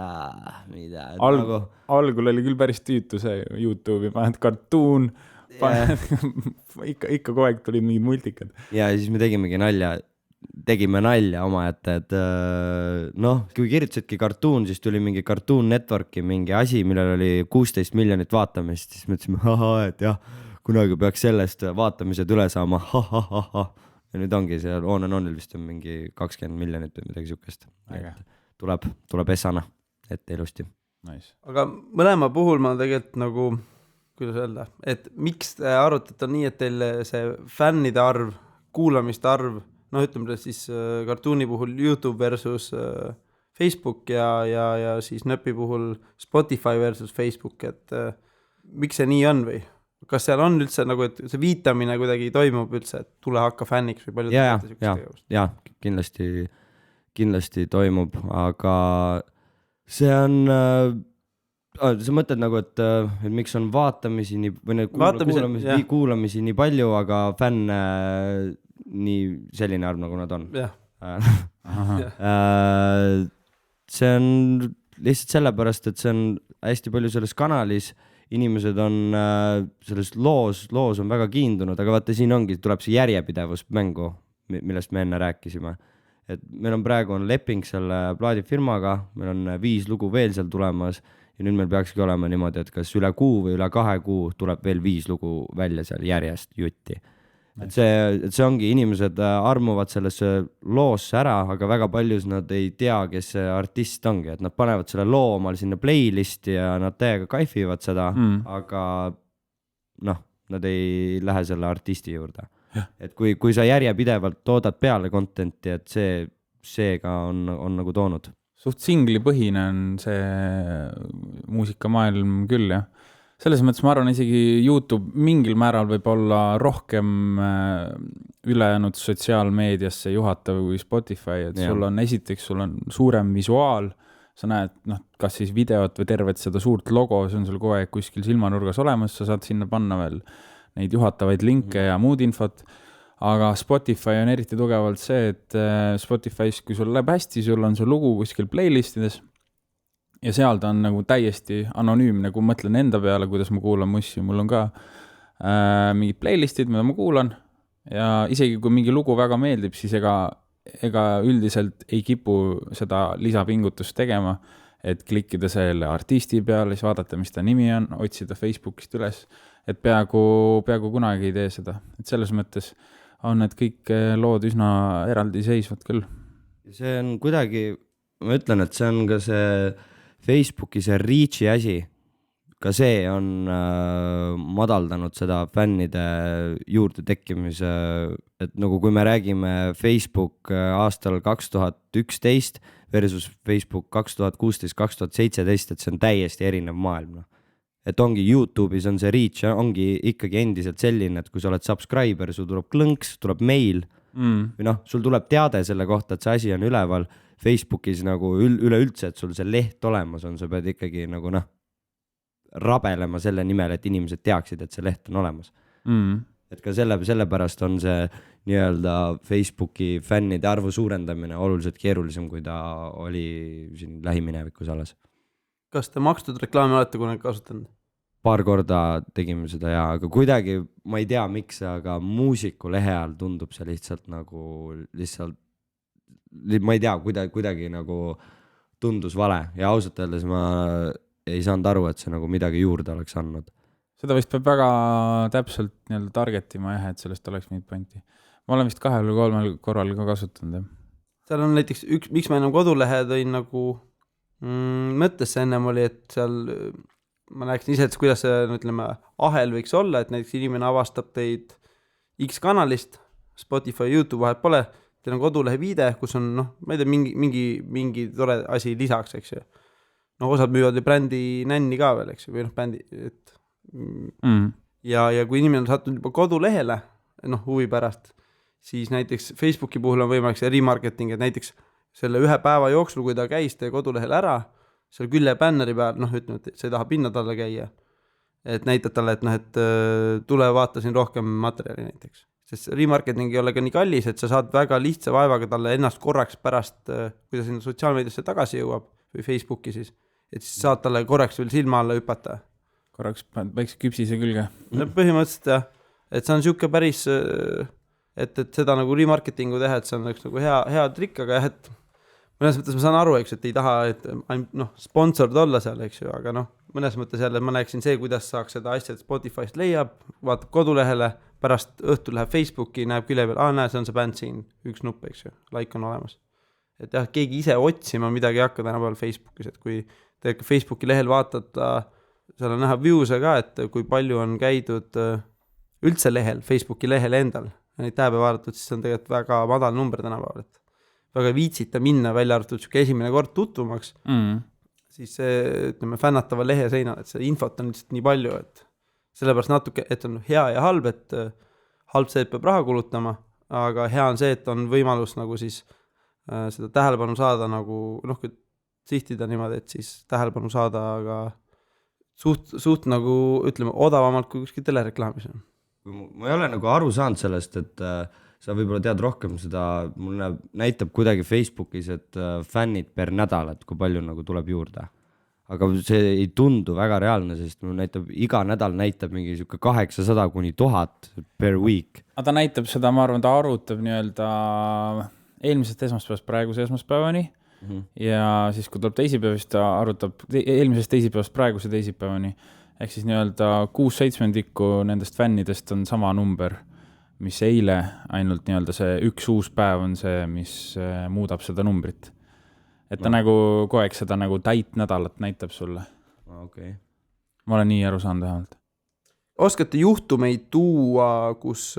Algul oli küll päris tüütu see YouTube'i, paned kartuun, ikka kogu aeg tulid mingid multikad. Ja siis me tegime nalja omaette, et noh, kui kirjutasidki kartuun, siis tuli mingi Cartoon Networki mingi asi, millel oli 16 miljonit vaatamist, siis mõtlesime, et jah, kunagi peaks sellest vaatamised üle saama, ja nüüd ongi seal On and Onil vist on mingi 20 miljonit või midagi siukest. Tuleb essana, ette ilusti. Nice. Aga mõlema puhul ma tegelikult nagu, kuidas öelda, et miks te arutate nii, et teil see fännide arv, kuulamiste arv, noh ütleme siis kartuuni puhul YouTube versus Facebook ja siis Nöpi puhul Spotify versus Facebook, et miks see nii on või? Kas seal on üldse nagu, et see viitamine kuidagi toimub üldse, et tule hakka fänniks või palju ja, kindlasti toimub, aga see on, sa mõtled nagu, et miks on vaatamisi või kuulamisi nii palju, aga fänne nii selline arv, nagu nad on. See on lihtsalt sellepärast, et see on hästi palju selles kanalis, inimesed on selles loos on väga kiindunud, aga vaata siin ongi, tuleb see järjepidevus mängu, millest me enne rääkisime. Et meil on praegu leping selle plaadifirmaga, meil on 5 lugu veel seal tulemas ja nüüd meil peakski olema niimoodi, et kas üle kuu või üle 2 kuu tuleb veel 5 lugu välja seal järjest jutti. Et see ongi, inimesed armuvad sellesse loosse ära, aga väga paljus nad ei tea, kes see artist ongi, et nad panevad selle loo omal sinna playlisti ja nad täiega kaifivad seda, aga noh, nad ei lähe selle artisti juurde. Et kui sa järjepidevalt toodad peale contenti, et see ka on nagu toonud. Suht singlipõhine on see muusikamaailm küll, jah. Selles mõttes ma arvan, isegi YouTube mingil määral võib olla rohkem ülejäänud sotsiaalmeediasse juhatav kui Spotify, et sul on suurem visuaal, sa näed kas siis videot või tervet seda suurt logo, see on sul kogu aeg kuskil silmanurgas olemas, sa saad sinna panna veel neid juhatavaid linke ja muud infot, aga Spotify on eriti tugevalt see, et Spotify's, kui sul läheb hästi, sul on su lugu kuskil playlistides, ja seal ta on nagu täiesti anonüümne, kui mõtlen enda peale, kuidas ma kuulan mussi, mul on ka mingid playlistid, mida ma kuulan ja isegi kui mingi lugu väga meeldib, siis ega üldiselt ei kipu seda lisapingutust tegema, et klikkida selle artisti peale, siis vaadata, mis ta nimi on, otsida Facebookist üles, et peaaegu kunagi ei tee seda. Et selles mõttes on need kõik lood üsna eraldi seisvad küll. See on kuidagi, ma ütlen, et see on ka see Facebooki see reach'i asi, ka see on madaldanud seda fännide juurde tekkimise, et nagu kui me räägime Facebook aastal 2011 versus Facebook 2016-2017, et see on täiesti erinev maailm. Et ongi YouTube'is on see reach, ongi ikkagi endiselt selline, et kui sa oled subscriber, sul tuleb klõnks, tuleb mail, või sul tuleb teade selle kohta, et see asi on üleval. Facebookis nagu üleüldse, et sul see leht olemas on, sa pead ikkagi nagu rabelema selle nimel, et inimesed teaksid, et see leht on olemas. Et ka sellepärast on see nii-öelda Facebooki fännide arvu suurendamine oluliselt keerulisem, kui ta oli siin lähiminevikus alles. Kas te makstud reklaami olete kunagi kasutanud? Paar korda tegime seda ja, aga kuidagi, ma ei tea miks, aga muusiku lehe all tundub see lihtsalt ma ei tea, kuidagi nagu tundus vale ja ausalt öeldes ma ei saanud aru, et see nagu midagi juurde oleks andnud. Seda vist peab väga täpselt targetima, et sellest oleks mingit pointi. Ma olen vist 2 või 3 korral ka kasutanud. Seal on näiteks miks ma enam kodulehe tõin nagu mõttes ennem oli, et seal ma näeksin ise, et kuidas see ütleme, ahel võiks olla, et näiteks inimene avastab teid X kanalist, Spotify, YouTube vahet pole, teil on kodulehe viide, kus on, ma ei tea, mingi tore asi lisaks, eks ju. Osad müüvad ju brändi nänni ka veel, eks ju, või brändi, et ja kui inimene on sattunud juba kodulehele, huvi pärast, siis näiteks Facebooki puhul on võimalik see remarketing, et näiteks selle 1 päeva jooksul, kui ta käis teie kodulehel ära, seal külje bänneri peal, noh, ütleme, et sa ei taha pinna talle käia, et näitad talle, et noh, et tule vaata siin rohkem materjali näiteks. Sest remarketing ei ole ka nii kallis, et sa saad väga lihtsa vaevaga talle ennast korraks pärast, kui ta sinna sotsiaalmeediasse tagasi jõuab või Facebooki siis, et siis saad talle korraks veel silma alla hüpata. Korraks paned väikse küpsise külge. No, põhimõtteliselt jah, et see on siuke päris, et seda nagu remarketingu teha, et see on üks nagu hea trikk, aga jah, et mõnes mõttes ma saan aru, eks, et ei taha, et noh, sponsord olla seal, eks ju, aga noh, mõnes mõttes jälle ma näeksin see, kuidas saaks seda asja, et Spotify'st leiab, vaatab kodulehele, pärast õhtul läheb Facebooki, näeb külje peal, näe, see on see bänd siin, üks nupp, eks ju, like on olemas. Et jah, keegi ise otsima midagi ei hakka tänapäeval Facebookis, et kui te Facebooki lehel vaatate, seal on näha view'se ka, et kui palju on käidud üldse lehel, Facebooki lehel endal, neid tähebe vaadatud, siis on tegelikult väga madal number tänapäeval, et väga viitsita minna välja arvatud esimene kord tutvumaks, siis see, ütleme, fännatava lehe seinal, et see infot on lihtsalt nii palju, et sellepärast natuke, et on hea ja halb, et halb see, et peab raha kulutama, aga hea on see, et on võimalus nagu siis seda tähelepanu saada nagu, noh, kui sihtida niimoodi, et siis tähelepanu saada aga suht nagu, ütleme, odavamalt kui kuskil telereklaamis. Ma ei ole nagu aru saanud sellest, et sa võib-olla tead rohkem seda, mulle näitab kuidagi Facebookis, et fännid per nädal, et kui palju nagu tuleb juurde. Aga see ei tundu väga reaalne, sest näitab, iga nädal näitab mingi 800 kuni 1000 per week. Aga ta näitab seda, ma arvan, ta arvutab nii-öelda eelmisest esmaspäevast praeguse esmaspäevani ja siis, kui tuleb teisipäevist, ta arvutab eelmisest teisipäevast praeguse teisipäevani. Ehk siis nii-öelda 6/7 nendest fännidest on sama number, mis eile ainult nii-öelda see üks uus päev on see, mis muudab seda numbrit. Et ta nagu koeg seda nagu täit nädalat näitab sulle. Okay. Ma olen nii aru saanud vähemalt. Oskate juhtumeid tuua, kus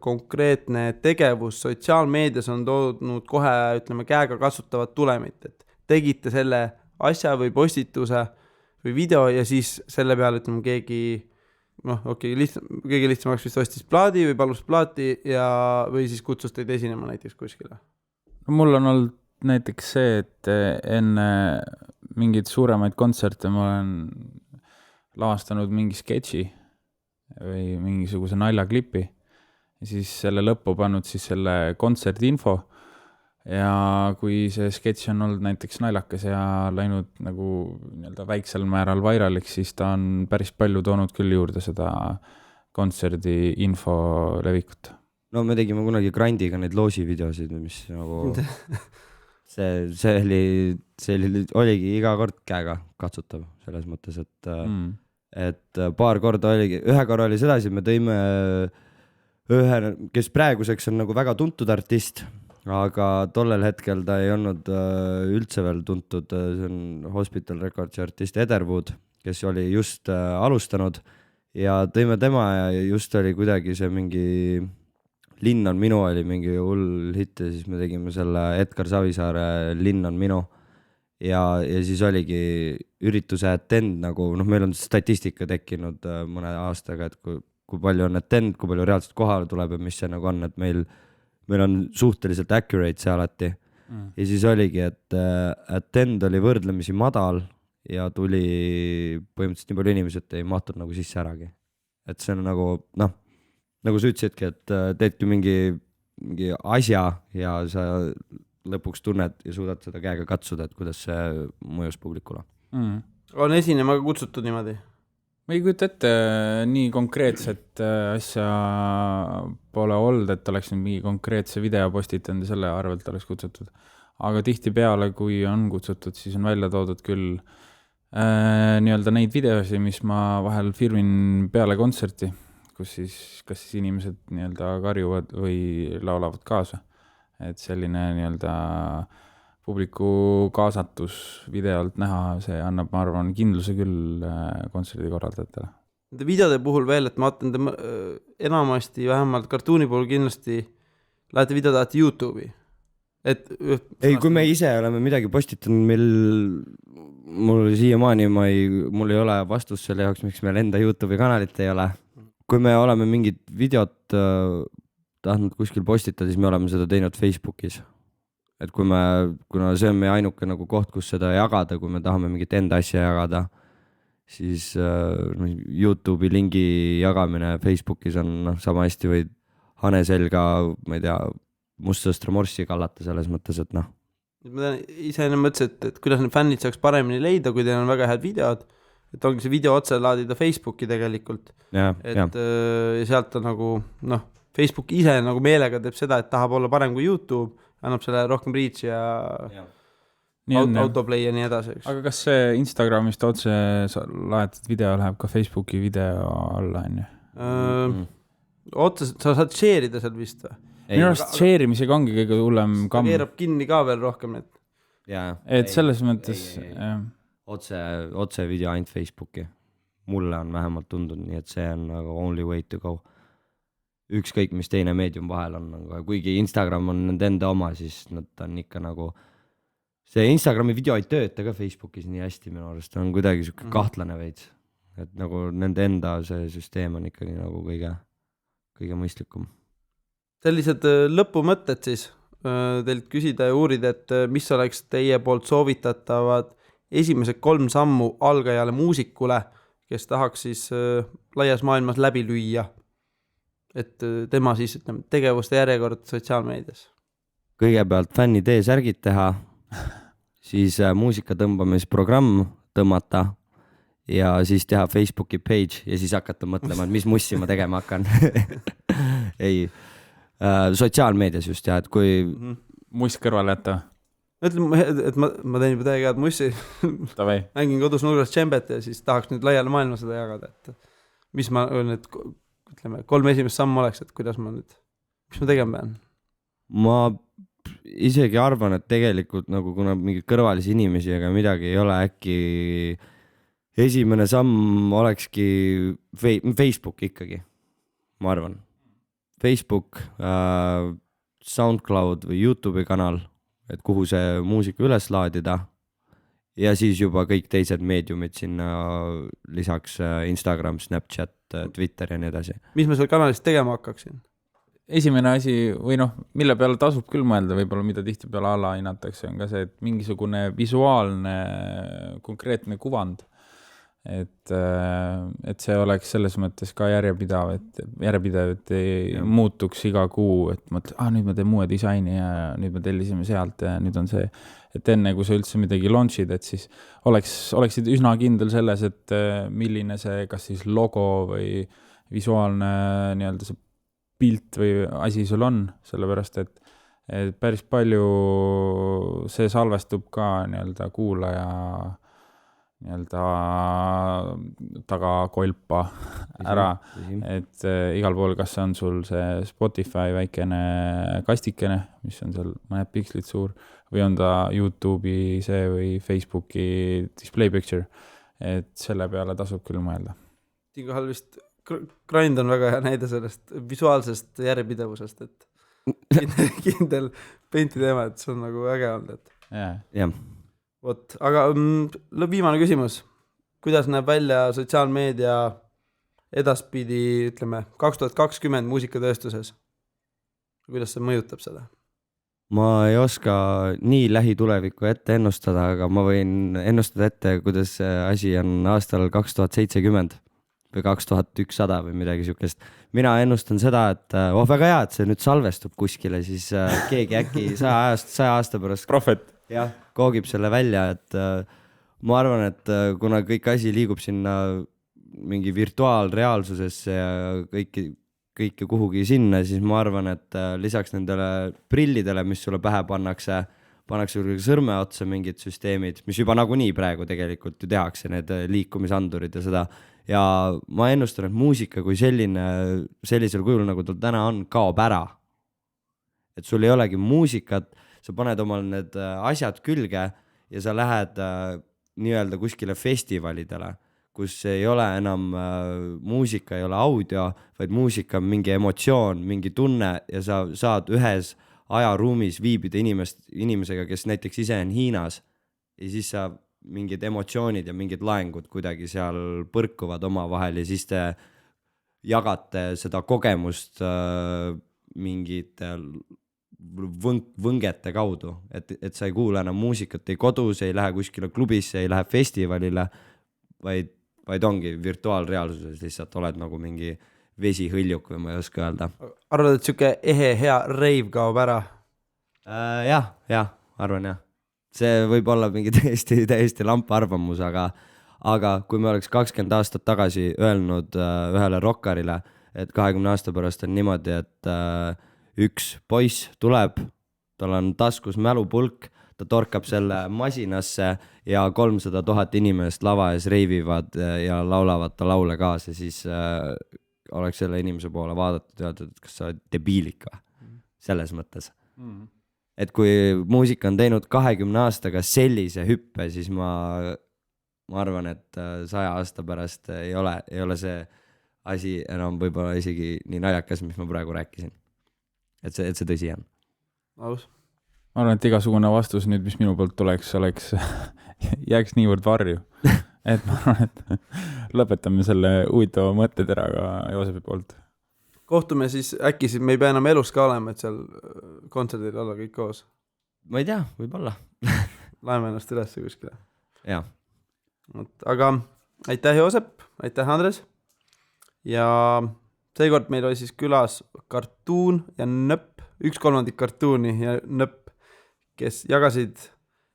konkreetne tegevus sotsiaalmeedias on toodnud kohe, ütleme, käega kasutavat tulemit, et tegite selle asja või postituse või video ja siis selle peale, ütleme, keegi, noh, okei, keegi lihtsamaks vist ostis plaadi või palus plaati ja, või siis kutsus teid esinema näiteks kuskile? No, mul on olnud näiteks see, et enne mingeid suuremaid kontserte ma olen lavastanud mingi sketši või mingisuguse naljaklipi ja siis selle lõppu pannud siis selle kontserdi info ja kui see sketš on olnud näiteks naljakas ja läinud nagu nii-öelda väiksel määral vairaliks, siis ta on päris palju toonud küll juurde seda kontserdi info levikut. No me tegime kunagi Grandiga neid loosivideosid, mis nagu see oligi iga kord käega katsutav selles mõttes, et paar korda oligi, ühe korra oli sedasi, me tõime ühe, kes praeguseks on nagu väga tuntud artist, aga tollel hetkel ta ei olnud üldse veel tuntud, see on Hospital Recordsi artist Ederwood, kes oli just alustanud ja tõime tema ja just oli kuidagi see mingi Linn on minu oli mingi hull hitt ja siis me tegime selle Edgar Savisaare Linn on minu ja siis oligi ürituse attend nagu, noh, meil on statistika tekkinud mõne aastaga, et kui palju on attend, kui palju reaalselt kohale tuleb ja mis see nagu on, et meil on suhteliselt accurate see alati ja siis oligi, et attend oli võrdlemisi madal ja tuli põhimõtteliselt nii palju inimesi, et ei mahtud nagu sisse äragi, et see on nagu, noh, nagu sa ütlesidki, et teedki mingi asja ja sa lõpuks tunned ja suudad seda käega katsuda, et kuidas see mõjus publikule. On esinema kutsutud niimoodi? Ma ei kujuta ette nii konkreetset asja pole olnud, et oleks mingi konkreetse video postitanud ja selle arvelt oleks kutsutud. Aga tihti peale, kui on kutsutud, siis on välja toodud küll nii-öelda neid videosi, mis ma vahel filmin peale kontserti, kus siis kas siis inimesed nii-öelda karjuvad või laulavad kaasa. Et selline nii-öelda publiku kaasatus videolt näha, see annab, ma arvan, kindluse küll kontserdi korraldajatele. Nende videode puhul veel, et ma vaatan enamasti, vähemalt kartuuni puhul kindlasti lähete video tahate YouTube'i. Ei, kui me ise oleme midagi postitanud, mul siiamaani mul ei ole vastus selle jaoks, miks meil enda YouTube'i kanalit ei ole. Kui me oleme mingit videot tahtnud kuskil postitada, siis me oleme seda teinud Facebookis. et kuna see on meie ainuke nagu koht, kus seda jagada, kui me tahame mingit enda asja jagada, siis YouTube'i lingi jagamine Facebookis on sama hästi võid hane selga, ma ei tea, mustsõstra morssi kallata selles mõttes, et ma tean, ise enne mõtlesin, et kuidas need fännid saaks paremini leida, kui teil on väga head videod, et ongi see video otse laadida Facebooki tegelikult, et sealt on nagu, Facebook ise nagu meelega teeb seda, et tahab olla parem kui YouTube, annab selle rohkem reach ja autoplay ja nii edasi. Aga kas see Instagramist otse laetud video läheb ka Facebooki video alla, on ju? Otse, sa saad share'ida seal vist või? Minu arust share imisega ongi kõige hullem kamm. Ta keerab kinni ka veel rohkem. Et selles mõttes... Otse video ainult Facebooki. Mulle on vähemalt tundunud, nii et see on nagu only way to go. Ükskõik, mis teine meedium vahel on. Kuigi Instagram on nende enda oma, siis nad on ikka nagu... See Instagrami video ei tööta ka Facebookis nii hästi minu arust. On kuidagi siuke kahtlane veits. Et nagu nende enda see süsteem on ikkagi nagu kõige mõistlikum. Sellised lõpumõtted siis teilt küsida ja uurida, et mis oleks teie poolt soovitatavad esimesed 3 sammu algajale muusikule, kes tahaks siis laias maailmas läbi lüüa. Et tema siis tegevuste järjekord sotsiaalmeedias. Kõigepealt fänni T-särgid teha, siis muusika tõmbamisprogramm tõmmata ja siis teha Facebooki page ja siis hakata mõtlema, et mis mussi ma tegema hakkan. Ei, sotsiaalmeedias just jah, et kui muss kõrval jätta. Ütleme, et ma teen juba täiega head mussi. Mängin kodus nurgas džembet ja siis tahaks nüüd laiale maailma seda jagada, et mis ma nüüd, ütleme, 3 esimest sammu oleks, et mis ma tegema pean? Ma isegi arvan, et tegelikult nagu kuna mingi kõrvalisi inimesi ega midagi ei ole, äkki esimene samm olekski Facebook ikkagi, ma arvan. Facebook, SoundCloud või YouTube'i kanal, et kuhu see muusika üles laadida ja siis juba kõik teised meediumid sinna lisaks Instagram, Snapchat, Twitter ja nii edasi. Mis ma seal kanalist tegema hakkaksin? Esimene asi või mille peale tasub küll mõelda, võib-olla mida tihti peale alla hinnatakse, on ka see, et mingisugune visuaalne konkreetne kuvand. Et see oleks selles mõttes ka järjepidev, et ei muutuks iga kuu, et mõtled, nüüd ma teen uue disaini ja nüüd me tellisime sealt ja nüüd on see, et enne kui sa üldse midagi launchid, et siis oleksid üsna kindel selles, et milline see kas siis logo või visuaalne nii-öelda see pilt või asi sul on, sellepärast, et päris palju see salvestub ka nii-öelda kuulaja nii-öelda taga kolpa ära, et igal pool, kas on sul see Spotify väikene kastikene, mis on seal mõned pikslid suur, või on ta YouTube'i see või Facebooki display picture, et selle peale tasub küll mõelda. Siinkohal vist Grind on väga hea näide sellest visuaalsest järjepidevusest, et kindel penti teema, et see on nagu äge olnud, et jah. Vot, aga viimane küsimus. Kuidas näeb välja sotsiaalmeedia edaspidi, ütleme, 2020 muusikatööstuses? Kuidas see mõjutab seda? Ma ei oska nii lähitulevikku ette ennustada, aga ma võin ennustada ette, kuidas see asi on aastal 2070 või 2100 või midagi siukest. Mina ennustan seda, et väga hea, et see nüüd salvestub kuskile, siis keegi äkki 100 aasta pärast Profet. Jah, koogib selle välja, et ma arvan, et kuna kõik asi liigub sinna mingi virtuaalreaalsusesse ja kõike kuhugi sinna, siis ma arvan, et lisaks nendele prillidele, mis sulle pähe pannakse sõrme otsa mingid süsteemid, mis juba nagunii praegu tegelikult ju tehakse, need liikumisandurid ja seda. Ja ma ennustan, et muusika kui sellisel kujul, nagu tal täna on, kaob ära. Et sul ei olegi muusikat, sa paned omal need asjad külge ja sa lähed nii-öelda kuskile festivalidele, kus ei ole enam muusika, ei ole audio, vaid muusika on mingi emotsioon, mingi tunne ja sa saad ühes ajaruumis viibida inimesega, kes näiteks ise on Hiinas ja siis sa mingid emotsioonid ja mingid laengud kuidagi seal põrkuvad omavahel ja siis te jagate seda kogemust mingite võngete kaudu, et sa ei kuula enam muusikat ei kodus, ei lähe kuskile klubisse, ei lähe festivalile, vaid ongi virtuaalreaalsuses lihtsalt oled nagu mingi vesihõljuk või ma ei oska öelda. Arvad, et siuke ehe hea reiv kaob ära? Jah, arvan jah. See võib olla mingi täiesti lamp arvamus, aga kui me oleks 20 aastat tagasi öelnud ühele rockarile, et 20 aasta pärast on niimoodi, et üks poiss tuleb, tal on taskus mälupulk, ta torkab selle masinasse ja 300 000 inimest lava ees reivivad ja laulavad ta laule kaasa, siis oleks selle inimese poole vaadatud ja öeldud, et kas sa oled debiilik või? Selles mõttes. Et kui muusika on teinud 20 aastaga sellise hüppe, siis ma arvan, et 100 aasta pärast ei ole see asi enam võib-olla isegi nii naljakas, mis ma praegu rääkisin. Et see tõsi on. Aus. Ma arvan, et igasugune vastus nüüd, mis minu poolt oleks jääks niivõrd varju. Et ma arvan, et lõpetame selle huvitava mõtteteraga Joosepi poolt. Kohtume siis, äkki me ei pea enam elus ka olema, et seal kontserdil olla kõik koos. Ma ei tea, võib-olla. Laeme ennast üles kuskile. Jaa. Aga aitäh Joosep, aitäh Andres. Ja seekord meil oli siis külas Kartuun ja Nöpp, 1/3 Kartuuni ja Nöpp, kes jagasid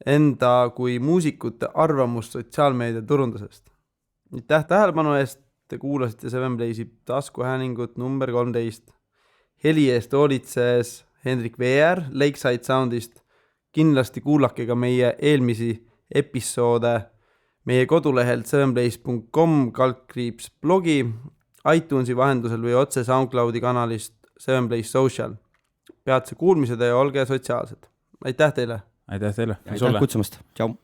enda kui muusikute arvamust sotsiaalmeedia turundusest. Aitäh tähelepanu eest, te kuulasite Seven Blaze'i taskuhäälingut number 13. Heli eest hoolitses Hendrik VR Lakeside Soundist. Kindlasti kuulake ka meie eelmisi episoode meie kodulehelt sevenblaze.com/blogi, iTunesi vahendusel või otse SoundCloudi kanalist Seven Blaze Social. Peatse kuulmised ja olge sotsiaalsed. Aitäh teile! Aitäh teile! Aitäh kutsumast! Tšau!